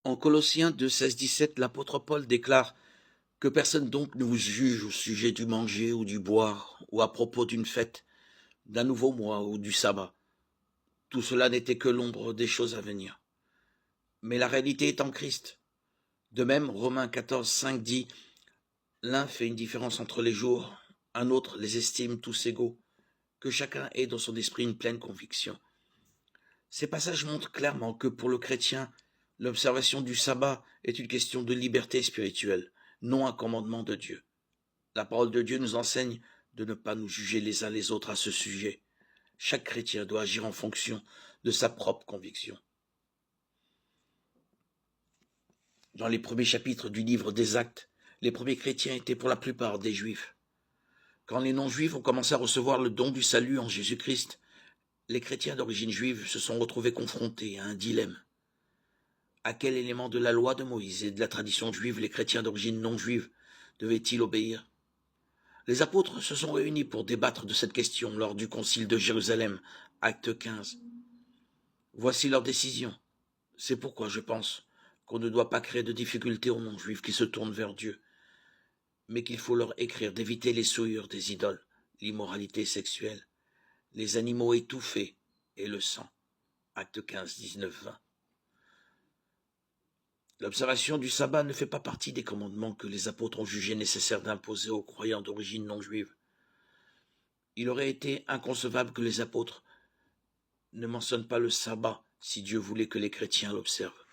En Colossiens 2, 16-17, l'apôtre Paul déclare que personne donc ne vous juge au sujet du manger ou du boire, ou à propos d'une fête, d'un nouveau mois ou du sabbat. Tout cela n'était que l'ombre des choses à venir. Mais la réalité est en Christ. De même, Romains 14, 5 dit « L'un fait une différence entre les jours, un autre les estime tous égaux, que chacun ait dans son esprit une pleine conviction. » Ces passages montrent clairement que pour le chrétien, l'observation du sabbat est une question de liberté spirituelle, non un commandement de Dieu. La parole de Dieu nous enseigne de ne pas nous juger les uns les autres à ce sujet. Chaque chrétien doit agir en fonction de sa propre conviction. Dans les premiers chapitres du livre des Actes, les premiers chrétiens étaient pour la plupart des Juifs. Quand les non-Juifs ont commencé à recevoir le don du salut en Jésus-Christ, les chrétiens d'origine juive se sont retrouvés confrontés à un dilemme. À quel élément de la loi de Moïse et de la tradition juive les chrétiens d'origine non juive devaient-ils obéir? Les apôtres se sont réunis pour débattre de cette question lors du concile de Jérusalem, acte 15. Voici leur décision. C'est pourquoi je pense qu'on ne doit pas créer de difficultés aux non-juifs qui se tournent vers Dieu, mais qu'il faut leur écrire d'éviter les souillures des idoles, l'immoralité sexuelle, les animaux étouffés et le sang. Acte 15, 19, 20. L'observation du sabbat ne fait pas partie des commandements que les apôtres ont jugé nécessaire d'imposer aux croyants d'origine non juive. Il aurait été inconcevable que les apôtres ne mentionnent pas le sabbat si Dieu voulait que les chrétiens l'observent.